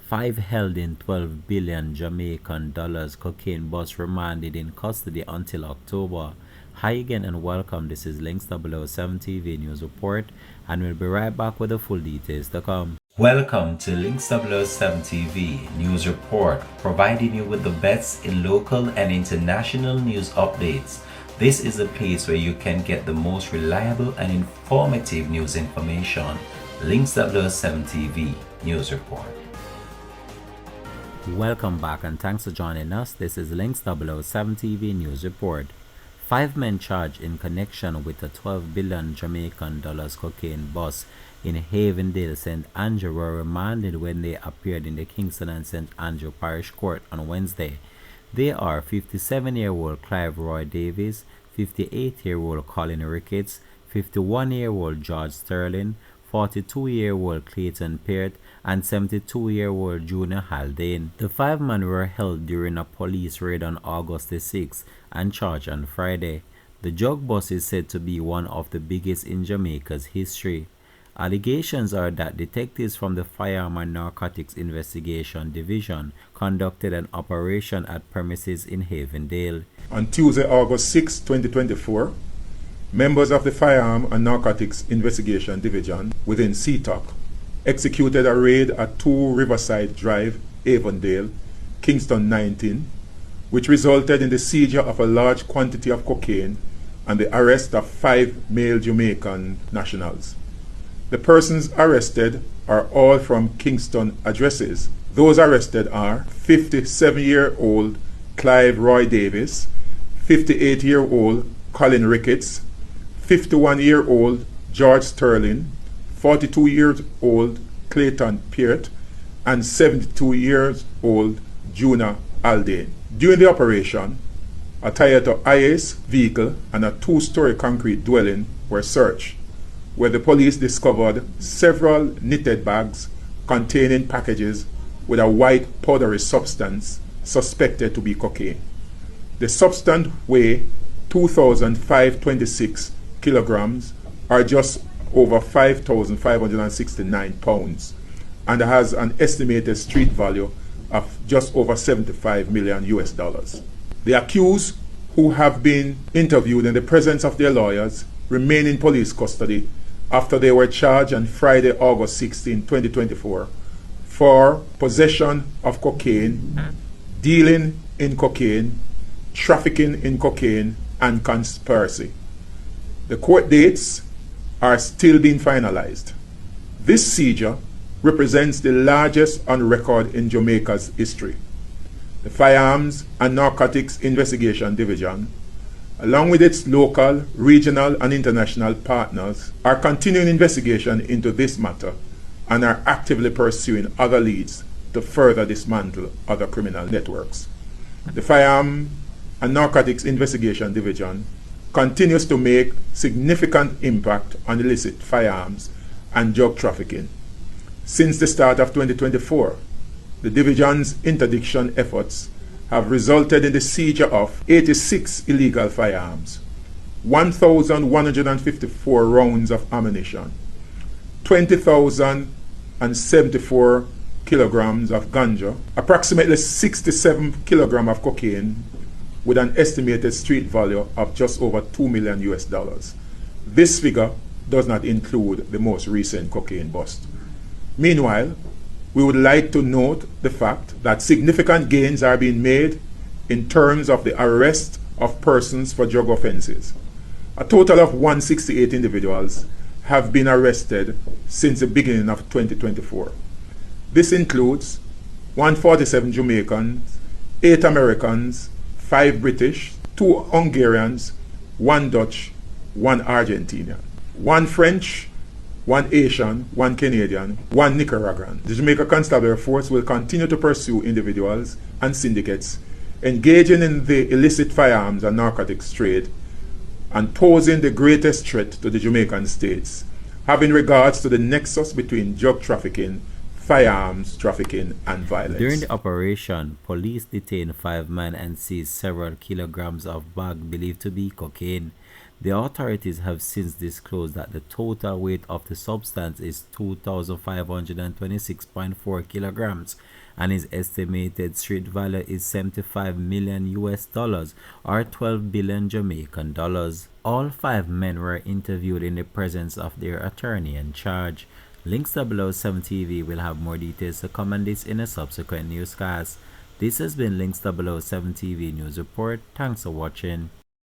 5 held in 12 billion Jamaican dollars cocaine bust remanded in custody until October. Hi again and welcome. This is Links 007 TV News Report, and we'll be right back with the full details to come. Welcome to Links 007 TV News Report, providing you with the best in local and international news updates. This is a place where you can get the most reliable and informative news information. Links 007 TV News Report. Welcome back and thanks for joining us. This is Links 007 TV News Report. 5 men charged in connection with a 12 billion Jamaican dollars cocaine bust in Havendale, St. Andrew were remanded when they appeared in the Kingston and St. Andrew Parish Court on Wednesday. They are 57-year-old Clive Roy Davis, 58-year-old Colin Ricketts, 51-year-old George Sterling, 42-year-old Clayton Peart, and 72-year-old Junior Haldane. The 5 men were held during a police raid on August the 6th and charged on Friday. The drug bust is said to be one of the biggest in Jamaica's history. Allegations are that detectives from the Firearm and Narcotics Investigation Division conducted an operation at premises in Havendale. On Tuesday, August 6, 2024, members of the Firearm and Narcotics Investigation Division within CTOC executed a raid at 2 Riverside Drive, Avondale, Kingston 19, which resulted in the seizure of a large quantity of cocaine and the arrest of 5 male Jamaican nationals. The persons arrested are all from Kingston addresses. Those arrested are 57-year-old Clive Roy Davis, 58-year-old Colin Ricketts, 51-year-old George Sterling, 42-year-old Clayton Peart, and 72-year-old Junior Haldane. During the operation, a Toyota Hiace vehicle and a 2-story concrete dwelling were searched, where the police discovered several knitted bags containing packages with a white powdery substance suspected to be cocaine. The substance weighed 2,526 kilograms, or just over 5,569 pounds, and has an estimated street value of just over $75 million US. The accused, who have been interviewed in the presence of their lawyers, remain in police custody after they were charged on Friday, August 16, 2024, for possession of cocaine, dealing in cocaine, trafficking in cocaine, and conspiracy. The court dates are still being finalized. This seizure represents the largest on record in Jamaica's history. The Firearms and Narcotics Investigation Division, along with its local, regional, and international partners, are continuing investigation into this matter and are actively pursuing other leads to further dismantle other criminal networks. The Firearm and Narcotics Investigation Division continues to make significant impact on illicit firearms and drug trafficking. Since the start of 2024, the division's interdiction efforts have resulted in the seizure of 86 illegal firearms, 1,154 rounds of ammunition, 20,074 kilograms of ganja, approximately 67 kilograms of cocaine, with an estimated street value of just over $2 million US. This figure does not include the most recent cocaine bust. Meanwhile, we would like to note the fact that significant gains are being made in terms of the arrest of persons for drug offenses. A total of 168 individuals have been arrested since the beginning of 2024. This includes 147 Jamaicans, 8 Americans, 5 British, 2 Hungarians, 1 Dutch, 1 Argentinian, 1 French, 1 Asian, 1 Canadian, 1 Nicaraguan. The Jamaica Constabulary Force will continue to pursue individuals and syndicates engaging in the illicit firearms and narcotics trade and posing the greatest threat to the Jamaican states, having regards to the nexus between drug trafficking, firearms trafficking, and violence. During the operation, police detained 5 men and seized several kilograms of bag believed to be cocaine. The authorities have since disclosed that the total weight of the substance is 2,526.4 kilograms and its estimated street value is 75 million US dollars or 12 billion Jamaican dollars. All 5 men were interviewed in the presence of their attorney in charge. Links 007 TV will have more details to come on this in a subsequent newscast. This has been Links 007 TV News Report. Thanks for watching.